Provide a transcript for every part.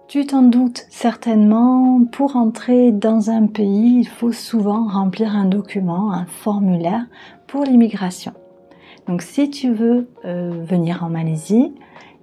Tu t'en doutes certainement, pour entrer dans un pays, il faut souvent remplir un document, un formulaire pour l'immigration. Donc si tu veux venir en Malaisie,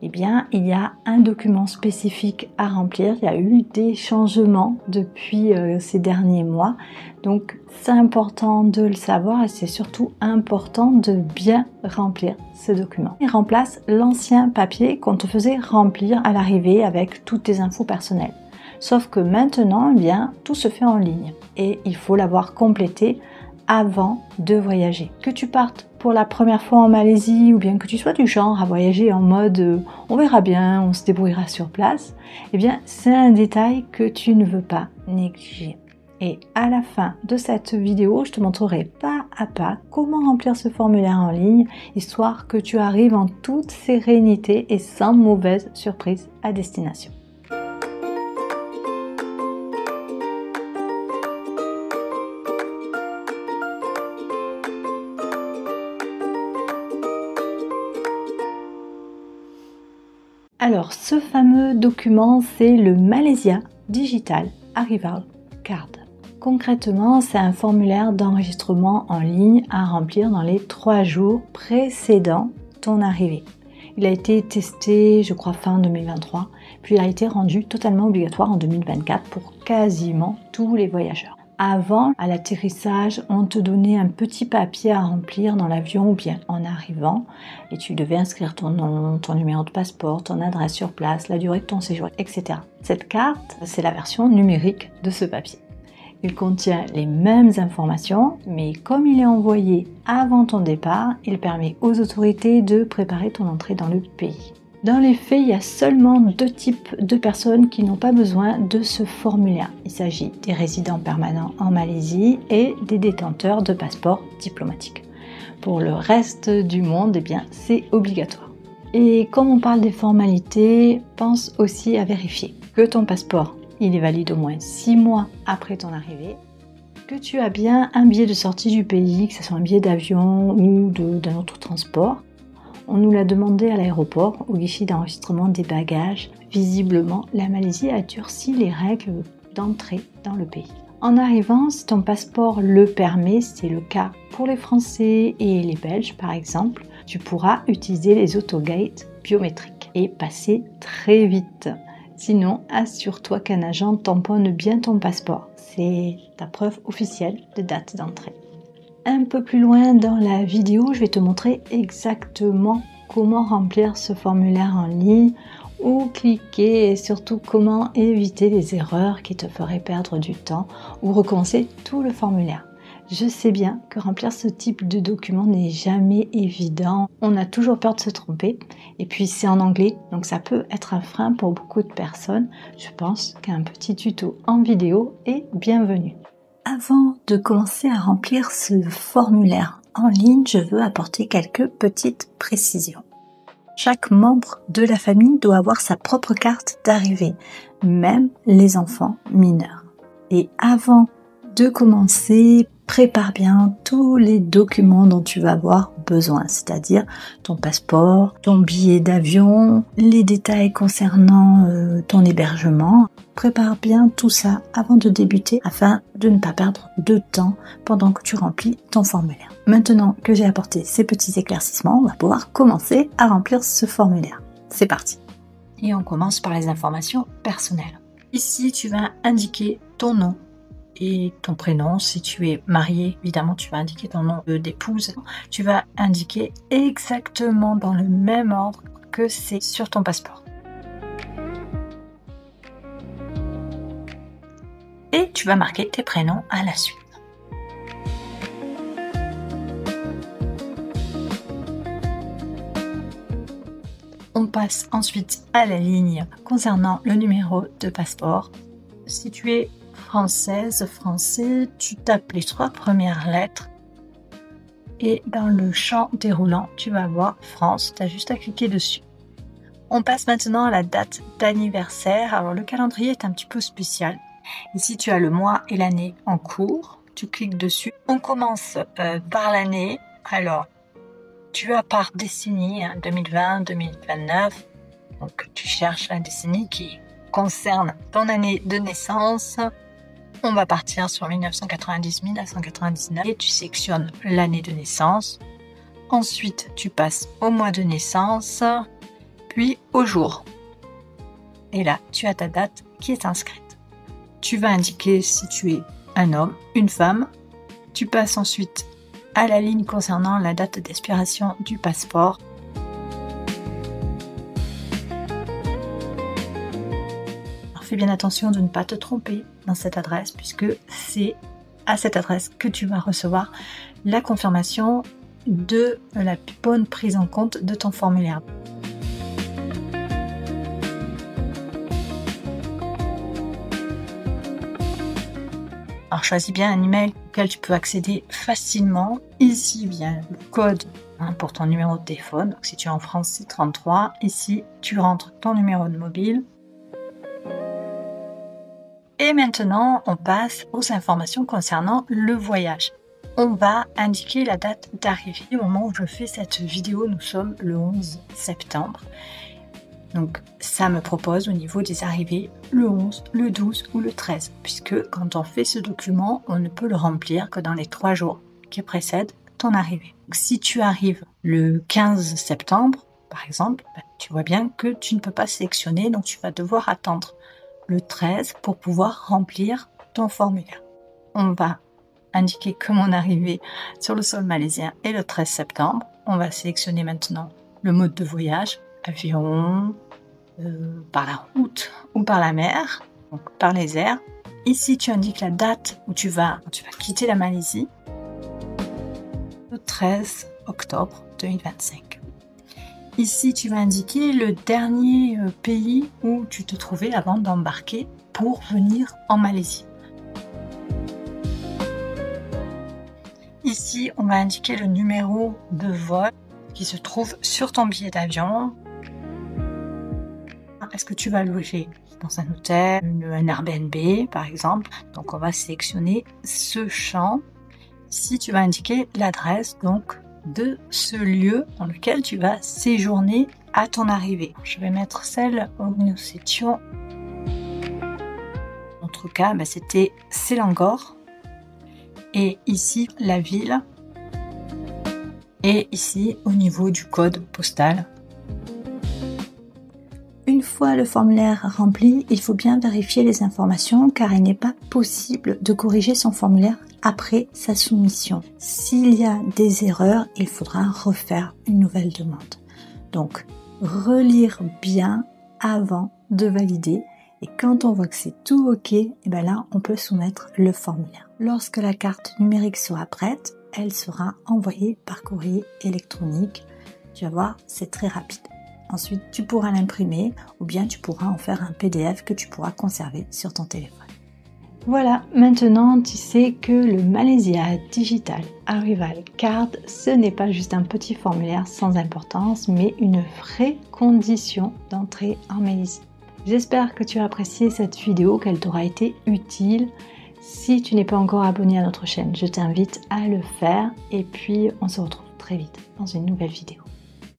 eh bien, il y a un document spécifique à remplir. Il y a eu des changements depuis ces derniers mois. Donc, c'est important de le savoir et c'est surtout important de bien remplir ce document. Il remplace l'ancien papier qu'on te faisait remplir à l'arrivée avec toutes tes infos personnelles. Sauf que maintenant, eh bien, tout se fait en ligne et il faut l'avoir complété avant de voyager. Que tu partes pour la première fois en Malaisie ou bien que tu sois du genre à voyager en mode on verra bien, on se débrouillera sur place, eh bien c'est un détail que tu ne veux pas négliger. Et à la fin de cette vidéo, je te montrerai pas à pas comment remplir ce formulaire en ligne, histoire que tu arrives en toute sérénité et sans mauvaise surprise à destination. Alors, ce fameux document, c'est le Malaysia Digital Arrival Card. Concrètement, c'est un formulaire d'enregistrement en ligne à remplir dans les 3 jours précédant ton arrivée. Il a été testé, je crois, fin 2023, puis il a été rendu totalement obligatoire en 2024 pour quasiment tous les voyageurs. Avant, à l'atterrissage, on te donnait un petit papier à remplir dans l'avion ou bien en arrivant et tu devais inscrire ton nom, ton numéro de passeport, ton adresse sur place, la durée de ton séjour, etc. Cette carte, c'est la version numérique de ce papier. Il contient les mêmes informations, mais comme il est envoyé avant ton départ, il permet aux autorités de préparer ton entrée dans le pays. Dans les faits, il y a seulement 2 types de personnes qui n'ont pas besoin de ce formulaire. Il s'agit des résidents permanents en Malaisie et des détenteurs de passeports diplomatiques. Pour le reste du monde, eh bien, c'est obligatoire. Et comme on parle des formalités, pense aussi à vérifier que ton passeport, il est valide au moins 6 mois après ton arrivée, que tu as bien un billet de sortie du pays, que ce soit un billet d'avion ou d'un autre transport. On nous l'a demandé à l'aéroport, au guichet d'enregistrement des bagages. Visiblement, la Malaisie a durci les règles d'entrée dans le pays. En arrivant, si ton passeport le permet, c'est le cas pour les Français et les Belges par exemple, tu pourras utiliser les autogates biométriques et passer très vite. Sinon, assure-toi qu'un agent tamponne bien ton passeport. C'est ta preuve officielle de date d'entrée. Un peu plus loin dans la vidéo, je vais te montrer exactement comment remplir ce formulaire en ligne, où cliquer et surtout comment éviter les erreurs qui te feraient perdre du temps ou recommencer tout le formulaire. Je sais bien que remplir ce type de document n'est jamais évident. On a toujours peur de se tromper et puis c'est en anglais, donc ça peut être un frein pour beaucoup de personnes. Je pense qu'un petit tuto en vidéo est bienvenu. Avant de commencer à remplir ce formulaire en ligne, je veux apporter quelques petites précisions. Chaque membre de la famille doit avoir sa propre carte d'arrivée, même les enfants mineurs. Et avant de commencer, prépare bien tous les documents dont tu vas avoir besoin, c'est-à-dire ton passeport, ton billet d'avion, les détails concernant ton hébergement. Prépare bien tout ça avant de débuter afin de ne pas perdre de temps pendant que tu remplis ton formulaire. Maintenant que j'ai apporté ces petits éclaircissements, on va pouvoir commencer à remplir ce formulaire. C'est parti! Et on commence par les informations personnelles. Ici, tu vas indiquer ton nom et ton prénom. Si tu es marié, évidemment, tu vas indiquer ton nom d'épouse. Tu vas indiquer exactement dans le même ordre que c'est sur ton passeport. Et tu vas marquer tes prénoms à la suite. On passe ensuite à la ligne concernant le numéro de passeport. Si tu es française, français, tu tapes les 3 premières lettres et dans le champ déroulant, tu vas voir France, tu as juste à cliquer dessus. On passe maintenant à la date d'anniversaire. Alors le calendrier est un petit peu spécial. Ici, tu as le mois et l'année en cours. Tu cliques dessus. On commence par l'année. Alors, tu as par décennie, 2020, 2029. Donc, tu cherches la décennie qui concerne ton année de naissance, on va partir sur 1990-1999 et tu sélectionnes l'année de naissance. Ensuite, tu passes au mois de naissance, puis au jour. Et là, tu as ta date qui est inscrite. Tu vas indiquer si tu es un homme, une femme. Tu passes ensuite à la ligne concernant la date d'expiration du passeport. Alors, fais bien attention de ne pas te tromper dans cette adresse puisque c'est à cette adresse que tu vas recevoir la confirmation de la bonne prise en compte de ton formulaire. Alors choisis bien un email auquel tu peux accéder facilement. Ici, bien le code pour ton numéro de téléphone. Donc, si tu es en France, c'est 33. Ici, tu rentres ton numéro de mobile. Et maintenant, on passe aux informations concernant le voyage. On va indiquer la date d'arrivée. Au moment où je fais cette vidéo, nous sommes le 11 septembre. Donc ça me propose au niveau des arrivées le 11, le 12 ou le 13, puisque quand on fait ce document, on ne peut le remplir que dans les 3 jours qui précèdent ton arrivée. Donc, si tu arrives le 15 septembre, par exemple, tu vois bien que tu ne peux pas sélectionner, donc tu vas devoir attendre le 13 pour pouvoir remplir ton formulaire. On va indiquer que mon arrivée sur le sol malaisien est le 13 septembre. On va sélectionner maintenant le mode de voyage, avion, par la route ou par la mer, donc par les airs. Ici, tu indiques la date où tu vas quitter la Malaisie, le 13 octobre 2025. Ici, tu vas indiquer le dernier pays où tu te trouvais avant d'embarquer pour venir en Malaisie. Ici, on va indiquer le numéro de vol qui se trouve sur ton billet d'avion. Est-ce que tu vas loger dans un hôtel, un Airbnb par exemple? Donc on va sélectionner ce champ. Ici tu vas indiquer l'adresse donc de ce lieu dans lequel tu vas séjourner à ton arrivée. Je vais mettre celle où nous étions. En notre cas, c'était Selangor. Et ici la ville. Et ici au niveau du code postal. Une fois le formulaire rempli, il faut bien vérifier les informations car il n'est pas possible de corriger son formulaire après sa soumission. S'il y a des erreurs, il faudra refaire une nouvelle demande. Donc, relire bien avant de valider et quand on voit que c'est tout OK, et là, on peut soumettre le formulaire. Lorsque la carte numérique sera prête, elle sera envoyée par courrier électronique. Tu vas voir, c'est très rapide. Ensuite, tu pourras l'imprimer ou bien tu pourras en faire un PDF que tu pourras conserver sur ton téléphone. Voilà, maintenant tu sais que le Malaysia Digital Arrival Card, ce n'est pas juste un petit formulaire sans importance, mais une vraie condition d'entrée en Malaisie. J'espère que tu as apprécié cette vidéo, qu'elle t'aura été utile. Si tu n'es pas encore abonné à notre chaîne, je t'invite à le faire et puis on se retrouve très vite dans une nouvelle vidéo.